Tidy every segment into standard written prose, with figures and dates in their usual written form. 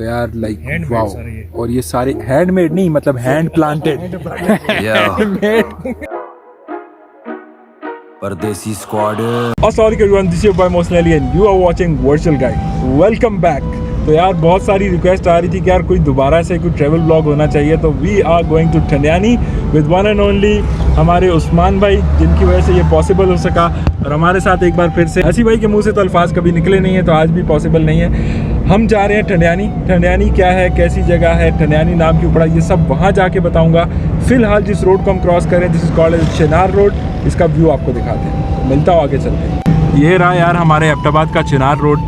यार like wow, और ये सारे हैंडमेड नहीं, मतलब हैंड प्लांटेड परदेसी स्क्वाड। अस्सलाम वालेकुम everyone, this is your boy Mohsin Ali and you are watching virtual guide. Welcome back. तो यार बहुत सारी रिक्वेस्ट आ रही थी कि यार कोई दोबारा से कोई ट्रैवल ब्लॉग होना चाहिए, तो we are going to Thandiani with one and only हमारे उस्मान भाई, जिनकी वजह से ये पॉसिबल हो सका। और हमारे साथ एक बार फिर से हसी भाई के मुंह से तो अल्फाज कभी निकले नहीं है, तो आज भी पॉसिबल नहीं है। हम जा रहे हैं ठंडियानी। ठंडियानी क्या है, कैसी जगह है, ठंडियानी नाम क्यों पड़ा, ये सब वहाँ जाके बताऊँगा। फिलहाल जिस रोड को हम क्रॉस करें, this is called Chinar road, इसका व्यू आपको दिखाते हैं। मिलता हो आगे चलते। ये रहा यार हमारे एबटाबाद का चिनार रोड,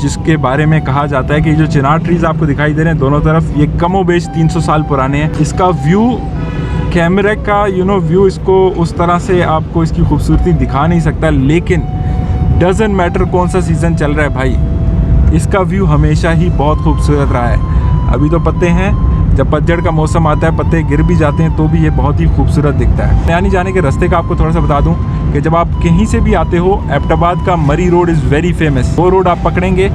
जिसके बारे में कहा जाता है कि जो चिनार ट्रीज आपको दिखाई दे रहे हैं दोनों तरफ, ये कमोबेश 300 साल पुराने हैं। इसका व्यू कैमरे का व्यू इसको उस तरह से आपको इसकी खूबसूरती दिखा नहीं सकता, लेकिन डजंट मैटर कौन सा सीज़न चल रहा है भाई, इसका व्यू हमेशा ही बहुत खूबसूरत रहा है। अभी तो पत्ते हैं, जब पतझड़ का मौसम आता है पत्ते गिर भी जाते हैं तो भी ये बहुत ही खूबसूरत दिखता है। ठंडियानी जाने के रास्ते का आपको थोड़ा सा बता दूं कि जब आप कहीं से भी आते हो, एबटाबाद का मरी रोड इज़ वेरी फेमस। वो रोड आप पकड़ेंगे,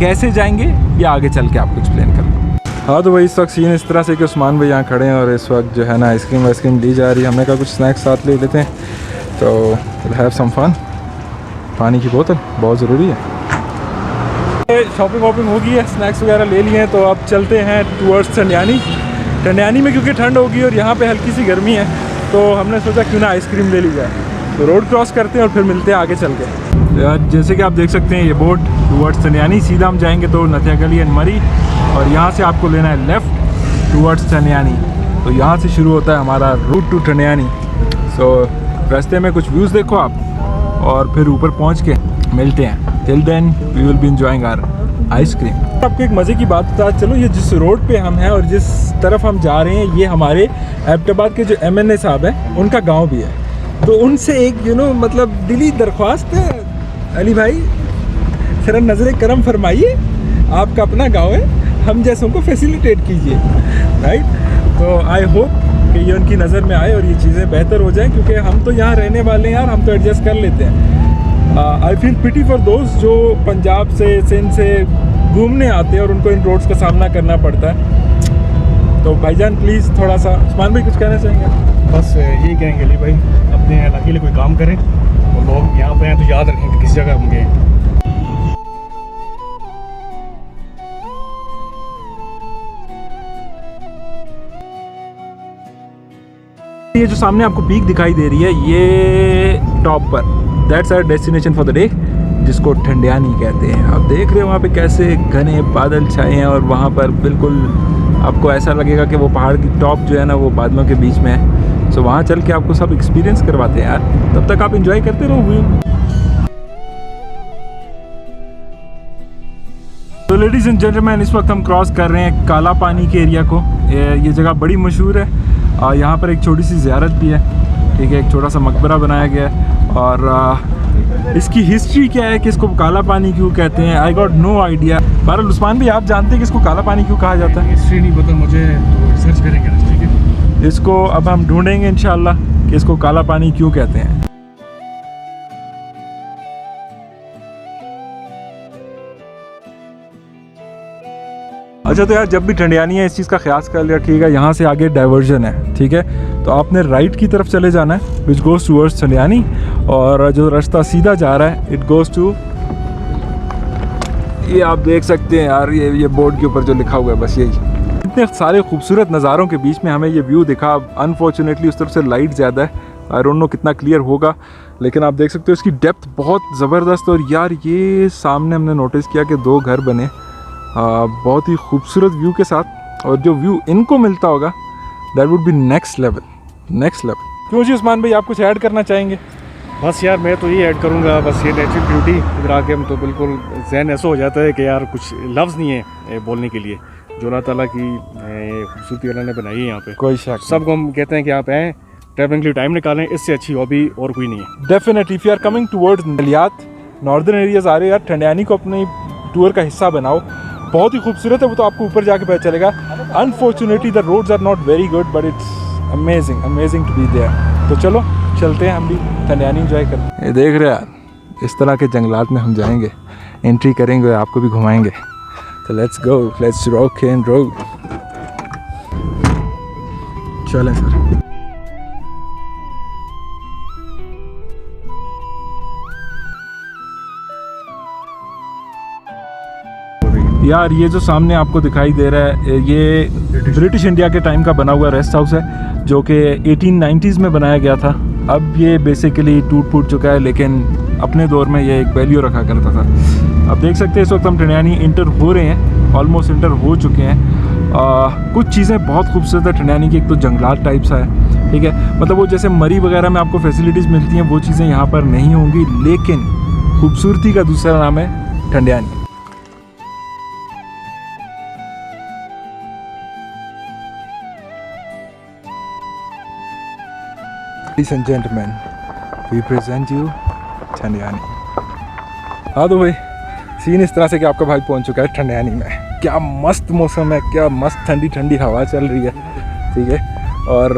कैसे जाएंगे ये आगे चल के आपको एक्सप्लेन करूँगा। हाँ तो भाई इस वक्त सीन इस तरह से कि उस्मान भाई यहाँ खड़े हैं और इस वक्त जो है ना आइसक्रीम वाइसक्रीम ली जा रही है। हमने कहा कुछ स्नैक्स साथ ले लेते हैं, तो हैव सम फन। पानी की बोतल बहुत ज़रूरी है। शॉपिंग वॉपिंग हो गई है, स्नैक्स वगैरह ले लिए हैं, तो अब चलते हैं टूवर्ड्स ठंडियानी। ठंडियानी में क्योंकि ठंड होगी और यहाँ पे हल्की सी गर्मी है, तो हमने सोचा क्यों ना आइसक्रीम ले ली जाए। तो रोड क्रॉस करते हैं और फिर मिलते हैं आगे चल के। यार जैसे कि आप देख सकते हैं ये बोर्ड टूवर्ड्स ठंडियानी, सीधा हम जाएंगे तो नथिया गली एंड मरी, और यहाँ से आपको लेना है लेफ़्ट टूवर्ड्स ठंडियानी। तो यहाँ से शुरू होता है हमारा रूट टू ठंडियानी। सो रास्ते में कुछ व्यूज़ देखो आप और फिर ऊपर पहुँच के मिलते हैं। Till then we will be enjoying our ice cream. आपको एक मज़े की बात बता चलो, ये जिस रोड पे हम हैं और जिस तरफ हम जा रहे हैं, ये हमारे एबटाबाद के जो MNA साहब हैं उनका गांव भी है। तो उनसे एक मतलब दिली दरख्वास्त है, अली भाई ज़रा नज़र करम फरमाइए, आपका अपना गाँव है, हम जैसों को फैसिलिटेट कीजिए, राइट। तो आई होप कि ये उनकी नज़र में आए और ये चीज़ें बेहतर हो जाएँ, क्योंकि हम तो यहाँ रहने वाले हैं यार, हम तो एडजस्ट कर लेते हैं। आई फील पिटी फॉर दोस्त जो पंजाब से सिंध से घूमने आते हैं और उनको इन रोड्स का सामना करना पड़ता है। तो भाईजान प्लीज़ थोड़ा सा, उस्मान भाई कुछ कहना चाहेंगे? बस यही कहेंगे अली भाई, अपने इलाके के लिए कोई काम करें और लोग यहाँ पे हैं तो याद रखें कि किस जगह हम गए। ये जो सामने आपको पीक दिखाई दे रही है, ये टॉप पर that's our destination for the day, जिसको ठंडियानी कहते हैं। आप देख रहे हो वहाँ पे कैसे घने बादल छाए हैं और वहाँ पर बिल्कुल आपको ऐसा लगेगा कि वो पहाड़ की टॉप जो है ना वो बादलों के बीच में है। सो वहाँ चल के आपको सब एक्सपीरियंस करवाते हैं यार, तब तक आप इंजॉय करते रहो व्यू। तो लेडीज़ एंड जेंटलमैन, इस वक्त हम क्रॉस कर रहे हैं काला पानी के एरिया को। ये जगह बड़ी मशहूर है, यहाँ पर एक छोटी सी ज़ियारत भी है, ठीक है, एक छोटा सा मकबरा बनाया गया है। और इसकी हिस्ट्री क्या है कि इसको काला पानी क्यों कहते हैं, आई गॉट नो आइडिया। बहरहाल उस्मान भी आप जानते हैं कि इसको काला पानी क्यों कहा जाता है? हिस्ट्री नहीं पता मुझे, तो रिसर्च करेंगे, ठीक है। इसको अब हम ढूंढेंगे इंशाल्लाह कि इसको काला पानी क्यों कहते हैं। अच्छा तो यार जब भी ठंडियानी है इस चीज़ का ख्याल कर रखिएगा, यहाँ से आगे डाइवर्जन है, ठीक है, तो आपने राइट की तरफ चले जाना है विच गोज़ टूवर्ड्स ठंडियानी, और जो रास्ता सीधा जा रहा है इट गोज़ टू, ये आप देख सकते हैं यार, ये बोर्ड के ऊपर जो लिखा हुआ है बस यही। इतने सारे खूबसूरत नज़ारों के बीच में हमें ये व्यू दिखा। अनफॉर्चुनेटली उस तरफ से लाइट ज़्यादा है, आई डोंट नो कितना क्लियर होगा, लेकिन आप देख सकते हो इसकी डेप्थ बहुत ज़बरदस्त। और यार ये सामने हमने नोटिस किया कि 2 घर बने बहुत ही खूबसूरत व्यू के साथ, और जो व्यू इनको मिलता होगा that would be next level, next level. क्यों जी उस्मान भाई, आप कुछ ऐड करना चाहेंगे? बस यार मैं तो ये ऐड करूँगा, बस ये नेचुरल ब्यूटी इधर आके हम तो बिल्कुल जहन ऐसा हो जाता है कि यार कुछ लफ्ज़ नहीं है बोलने के लिए, जो अल्लाह ताला की खूबसूरती अल्लाह ने बनाई है यहाँ पे। कोई शक, सबको हम कहते हैं कि आप आएँ, ट्रैवलिंग के लिए टाइम निकालें, इससे अच्छी हॉबी और कोई नहीं है। Definitely if you are coming towards मलियात नॉर्दर्न एरियाज आ रहे हो यार, ठंडियानी को अपनी टूर का हिस्सा बनाओ। बहुत ही खूबसूरत है, वो तो आपको ऊपर जाके पता चलेगा। Unfortunately the roads are not very good, but it's amazing to be there. तो चलो चलते हैं हम भी ठंडियानी एंजॉय करते हैं। ये देख रहे हैं यार, इस तरह के जंगलात में हम जाएंगे, एंट्री करेंगे, आपको भी घुमाएंगे। So let's go, let's rock and roll. चलें सर. यार ये जो सामने आपको दिखाई दे रहा है ये ब्रिटिश इंडिया के टाइम का बना हुआ रेस्ट हाउस है जो कि 1890s में बनाया गया था. अब ये बेसिकली टूट फूट चुका है, लेकिन अपने दौर में ये एक वैल्यू रखा करता था. अब देख सकते हैं इस वक्त हम ठंडियानी इंटर हो रहे हैं, ऑलमोस्ट इंटर हो चुके हैं. कुछ चीज़ें बहुत खूबसूरत है ठंडियानी की. एक तो जंगलात टाइप सा है, ठीक है, मतलब वो जैसे मरी वगैरह में आपको फैसिलिटीज़ मिलती हैं वो चीज़ें यहाँ पर नहीं होंगी, लेकिन खूबसूरती का दूसरा नाम है Thandiani. Ladies and gentlemen, we present you Thandiani. हाँ तो भाई सीन इस तरह से कि आपका भाई पहुंच चुका है ठंडियानी में. क्या मस्त मौसम है, क्या मस्त ठंडी ठंडी हवा चल रही है, ठीक है. और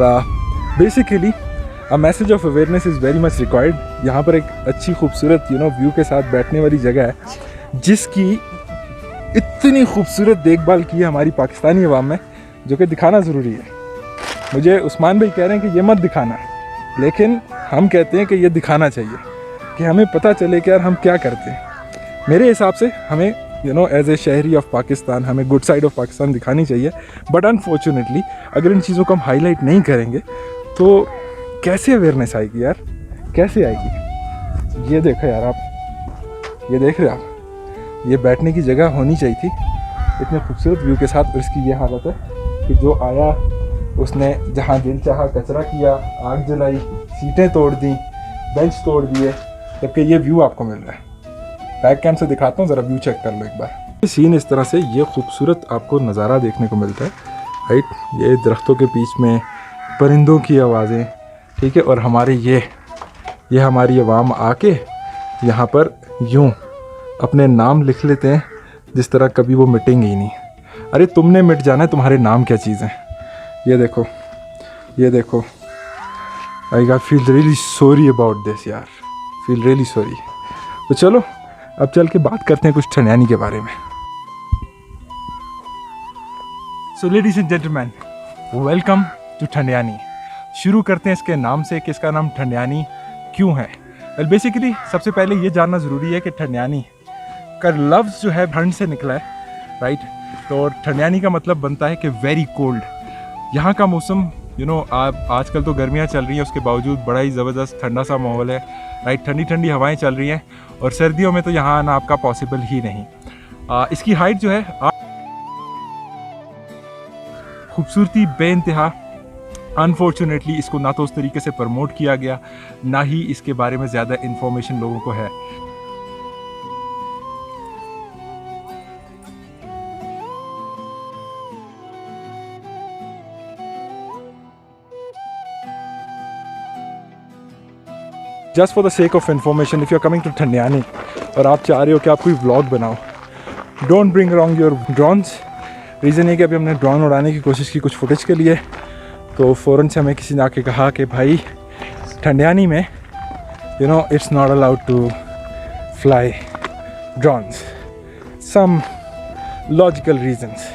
basically a message of awareness is very much required. यहाँ पर एक अच्छी खूबसूरत व्यू के साथ बैठने वाली जगह है जिसकी इतनी खूबसूरत देखभाल की है हमारी पाकिस्तानी अवाम में, जो कि दिखाना ज़रूरी है. मुझे उस्मान भाई कह रहे हैं कि ये मत दिखाना, लेकिन हम कहते हैं कि ये दिखाना चाहिए कि हमें पता चले कि यार हम क्या करते हैं. मेरे हिसाब से हमें एज ए शहरी ऑफ पाकिस्तान हमें गुड साइड ऑफ पाकिस्तान दिखानी चाहिए. बट अनफॉर्चुनेटली अगर इन चीज़ों को हम हाईलाइट नहीं करेंगे तो कैसे अवेयरनेस आएगी यार, कैसे आएगी. ये देखो यार, आप ये देख रहे हो, आप ये बैठने की जगह होनी चाहिए थी इतने खूबसूरत व्यू के साथ. और इसकी ये हालत है कि जो आया उसने जहाँ दिल चाहा कचरा किया, आग जलाई, सीटें तोड़ दी, बेंच तोड़ दिए, जबकि ये व्यू आपको मिल रहा है. बैक कैम से दिखाता हूँ, ज़रा व्यू चेक कर लो एक बार. सीन इस तरह से ये खूबसूरत आपको नज़ारा देखने को मिलता है, राइट. ये दरख्तों के बीच में परिंदों की आवाज़ें, ठीक है, और हमारे ये हमारी अवाम आके यहाँ पर यूँ अपने नाम लिख लेते हैं जिस तरह कभी वो मिटेंगे ही नहीं. अरे तुमने मिट जाना है, तुम्हारे नाम क्या चीज़ हैं. ये देखो, ये देखो. I feel really sorry about this यार, फील रियली सॉरी. तो चलो अब चल के बात करते हैं कुछ ठंडियानी के बारे में. So ladies and gentleman, welcome to Thandiani. शुरू करते हैं इसके नाम से कि इसका नाम ठंडियानी क्यों है. वेल बेसिकली सबसे पहले ये जानना ज़रूरी है कि ठंडियानी का लफ्ज़ जो है ठंड से निकला है, राइट. तो ठंडियानी का मतलब बनता है कि वेरी कोल्ड. यहाँ का मौसम आप आजकल तो गर्मियाँ चल रही हैं, उसके बावजूद बड़ा ही ज़बरदस्त ठंडा सा माहौल है, राइट. ठंडी ठंडी हवाएं चल रही हैं और सर्दियों में तो यहाँ आना आपका पॉसिबल ही नहीं. इसकी हाइट जो है खूबसूरती बेइंतहा. अनफॉर्चुनेटली इसको ना तो उस तरीके से प्रमोट किया गया, ना ही इसके बारे में ज़्यादा इन्फॉर्मेशन लोगों को है. Just for the sake of information, if you are coming to Thandiani और आप चाह रहे हो कि आप कोई व्लॉग बनाओ, don't bring around your drones. Reason ये कि अभी हमने ड्रोन उड़ाने की कोशिश की कुछ फुटेज के लिए, तो फ़ौरन से हमें किसी ने आके कहा कि भाई ठंडियानी में it's not allowed to fly drones. Some logical reasons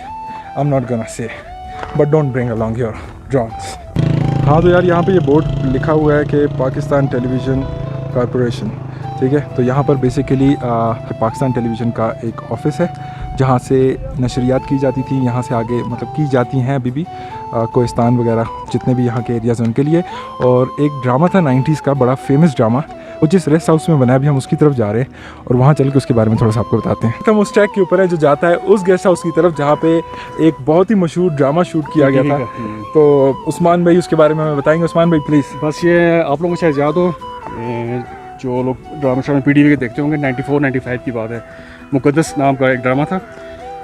I am not gonna say, but don't bring along your drones. हाँ तो यार यहाँ पे ये बोर्ड लिखा हुआ है कि पाकिस्तान टेलीविज़न कॉरपोरेशन, ठीक है. तो यहाँ पर बेसिकली पाकिस्तान टेलीविज़न का एक ऑफिस है जहाँ से नशरियात की जाती थी, यहाँ से आगे मतलब की जाती हैं अभी भी, कोहिस्तान वगैरह जितने भी यहाँ के एरियाज़ हैं उनके लिए. और एक ड्रामा था 90s का, बड़ा फेमस ड्रामा, वो जिस रेस्ट हाउस में बना है, अभी हम उसकी तरफ जा रहे हैं और वहाँ चल के उसके बारे में थोड़ा सा आपको बताते हैं. हम उस ट्रैक के ऊपर है जो जाता है उस गेस्ट हाउस की तरफ जहाँ पे एक बहुत ही मशहूर ड्रामा शूट किया गया था. तो उस्मान भाई उसके बारे में हमें बताएंगे. उस्मान भाई प्लीज़. बस ये आप लोगों को शायद याद हो, जो लोग ड्रामा शो में PTV के देखते होंगे, 94-95 की बात है. मुकद्दस नाम का एक ड्रामा था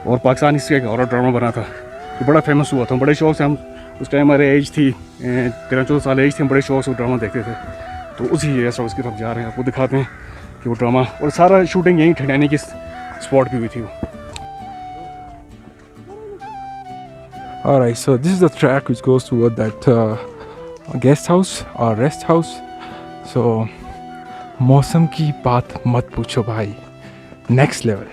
और पाकिस्तान इसका एक हॉरर ड्रामा बना था, तो बड़ा फेमस हुआ था. बड़े शौक से हम उस टाइम हमारे एज थी 13-14 साल एज थी, हम बड़े शौक से वो ड्रामा देखते थे. तो उसी रेस्ट हाउस की तरफ जा रहे हैं, आपको दिखाते हैं कि वो ड्रामा और सारा शूटिंग यहीं ठंडियानी की स्पॉट भी हुई थी वो. Alright, so this is the track which goes toward that guest house or rest house. So मौसम की बात मत पूछो भाई, next level.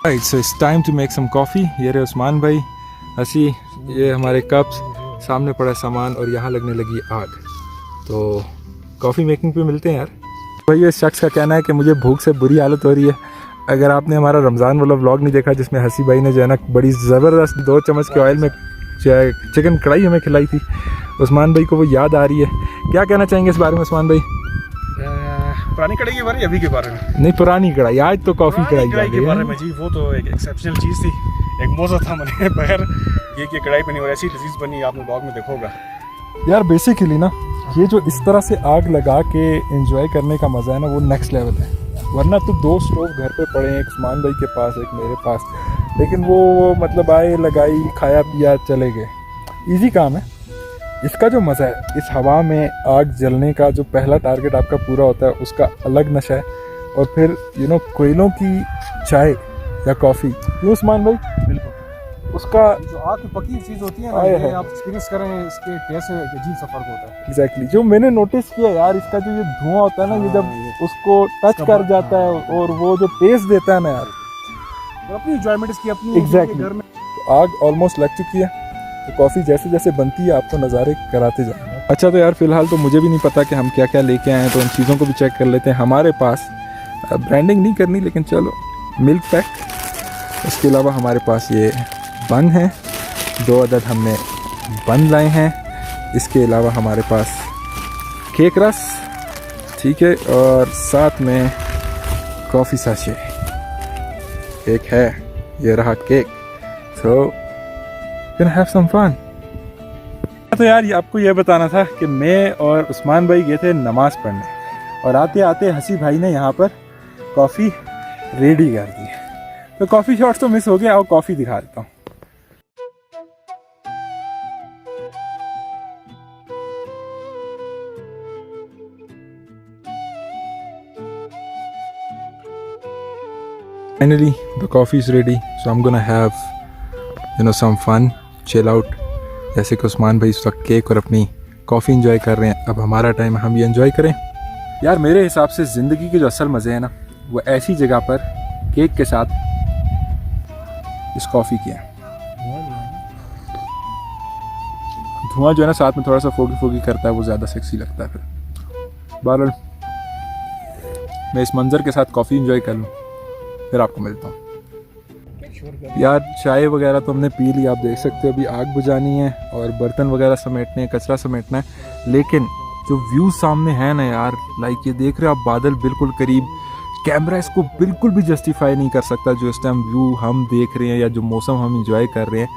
Right, so it's time to make some coffee. ये रहे उस्मान भाई, हसी, ये हमारे कप्स, सामने पड़ा सामान और यहाँ लगने लगी आग। तो कॉफ़ी मेकिंग पे मिलते हैं यार। भाई इस शख्स का कहना है कि मुझे भूख से बुरी हालत हो रही है। अगर आपने हमारा रमज़ान वाला व्लॉग नहीं देखा जिसमें हसी भाई ने जो है ना बड़ी ज़बरदस्त 2 चम्मच के ऑयल में चिकन कढ़ाई हमें खिलाई थी, उस्मान भाई को वो याद आ रही है। क्या कहना चाहेंगे इस बारे में उस्मान भाई? पुरानी कढ़ाई के बारे में, अभी के बारे में? नहीं, पुरानी कढ़ाई, आज तो कॉफ़ी कढ़ाई के बारे में जी। वो तो एक एक्सेप्शनल चीज़ थी, एक मौजा था मैंने बगैर ये कि कढ़ाई बनी और ऐसी लजीज बनी, आपने ब्लॉग में देखा होगा यार। बेसिकली ना ये जो इस तरह से आग लगा के एंजॉय करने का मज़ा है ना, वो नेक्स्ट लेवल है। वरना तो 2 स्टोव घर पे पड़े हैं, एक उस्मान भाई के पास, एक मेरे पास, लेकिन वो मतलब आए, लगाई, खाया पिया, चले गए। इजी काम है। इसका जो मज़ा है, इस हवा में आग जलने का जो पहला टारगेट आपका पूरा होता है, उसका अलग नशा है। और फिर कोयलों की चाय या कॉफ़ी, क्यों उस्मान भाई? बिल्कुल। उसका जो आग की पकी चीज़ होती है ना, ये आप एक्सपीरियंस करें, इसके टेस्ट से अजीब सा फर्क होता है। एग्जैक्टली। जो मैंने नोटिस किया यार, इसका जो ये धुआं होता है ना, ये जब उसको टच कर जाता है और वो जो टेस्ट देता है ना यार, और अपनी एंजॉयमेंट इसकी अपनी एग्जैक्टली। घर में तो आग ऑलमोस्ट लग चुकी है, तो कॉफ़ी जैसे जैसे बनती है आपको नज़ारे कराते जाएंगे। अच्छा, तो यार फ़िलहाल तो मुझे भी नहीं पता कि हम क्या क्या लेके आए हैं, तो उन चीज़ों को भी चेक कर लेते हैं। हमारे पास ब्रांडिंग नहीं करनी, लेकिन चलो, मिल्क पैक। उसके अलावा हमारे पास ये बन है, 2 अदद हमने बन लाए हैं। इसके अलावा हमारे पास केक रस, ठीक है, और साथ में कॉफ़ी साशे एक है। ये रहा cake. So can have some fun. तो यार आपको ये बताना था कि मैं और उस्मान भाई गए थे नमाज़ पढ़ने, और आते आते हसी भाई ने यहाँ पर कॉफ़ी रेडी कर दी। तो कॉफ़ी शॉट्स तो मिस हो गया, और कॉफ़ी दिखा देता हूँ। Finally, the coffee is ready, so I'm gonna have some fun, chill out. जैसे कि उस्मान भाई इस वक्त केक और अपनी कॉफ़ी इंजॉय कर रहे हैं, अब हमारा टाइम है हम भी इंजॉय करें। यार मेरे हिसाब से ज़िंदगी के जो असल मज़े हैं ना, वो ऐसी जगह पर केक के साथ इस कॉफ़ी के हैं। धुआं जो है ना साथ में थोड़ा सा फोगी फोगी करता है, वो ज़्यादा सेक्सी लगता है। फिर बहरहाल मैं इस मंज़र के साथ कॉफ़ी इंजॉय कर लूँ, फिर आपको मिलता हूँ। यार चाय वगैरह तो हमने पी ली, आप देख सकते हो। अभी आग बुझानी है और बर्तन वगैरह समेटने हैं, कचरा समेटना है। लेकिन जो व्यू सामने है ना यार, लाइक ये देख रहे हो आप, बादल बिल्कुल करीब, कैमरा इसको बिल्कुल भी जस्टिफाई नहीं कर सकता जो इस टाइम व्यू हम देख रहे हैं या जो मौसम हम इंजॉय कर रहे हैं।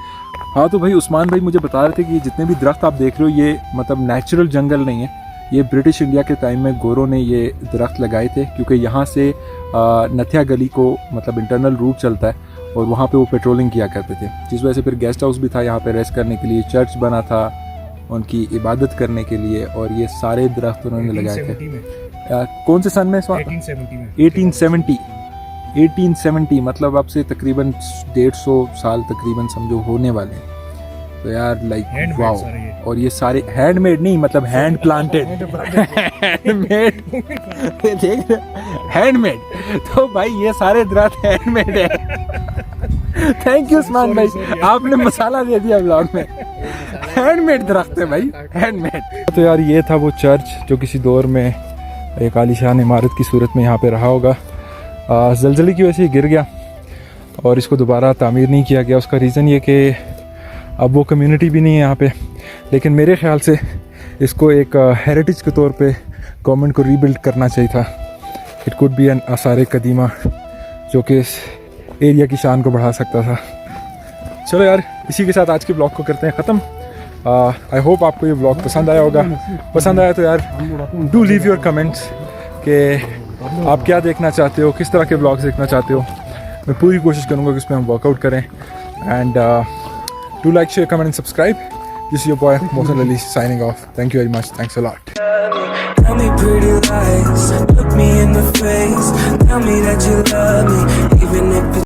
हाँ, तो भाई उस्मान भाई मुझे बता रहे थे कि ये जितने भी दरख्त आप देख रहे हो, ये मतलब नेचुरल जंगल नहीं है। ये ब्रिटिश इंडिया के टाइम में गोरों ने ये दरख्त लगाए थे, क्योंकि यहाँ से नथिया गली को मतलब इंटरनल रूट चलता है, और वहाँ पे वो पेट्रोलिंग किया करते थे, जिस वजह से फिर गेस्ट हाउस भी था यहाँ पे रेस्ट करने के लिए, चर्च बना था उनकी इबादत करने के लिए, और ये सारे दरख्त उन्होंने लगाए थे। कौन से सन में? 1870, मतलब अब से तकरीबन 150 साल तकरीबन समझो होने वाले हैं। तो यार लाइक वाओ। और ये सारे हैंडमेड नहीं, मतलब हैंड प्लांटेड, हैंडमेड, देख हैंडमेड। तो भाई ये सारे दरख्त हैंडमेड है। थैंक यू उस्मान भाई, आपने मसाला दे दिया ब्लॉग में। हैंडमेड दरख्त है भाई, हैंडमेड। तो यार ये था वो चर्च जो किसी दौर में एक आलीशान इमारत की सूरत में यहाँ पे रहा होगा। ज़लज़ले की वजह से गिर गया और इसको दोबारा तामीर नहीं किया गया। उसका रीज़न ये कि अब वो कम्युनिटी भी नहीं है यहाँ पे, लेकिन मेरे ख्याल से इसको एक हेरिटेज के तौर पे गवर्नमेंट को रीबिल्ड करना चाहिए था। इट कुड बी एन आसार कदीमा जो कि इस एरिया की शान को बढ़ा सकता था। चलो यार, इसी के साथ आज के ब्लॉग को करते हैं ख़त्म। आई होप आपको ये ब्लॉग पसंद आया होगा। पसंद आया तो यार डू लीव योर कमेंट्स कि आप क्या देखना चाहते हो, किस तरह के ब्लॉग्स देखना चाहते हो। मैं पूरी कोशिश करूँगा कि उसमें हम वर्कआउट करें। And do like, share, comment and subscribe. This is your boy Mohsen Ali signing off. Thank you very much. Thanks a lot. Tell me pretty lies, look me in the face, tell me that you love me, even if it's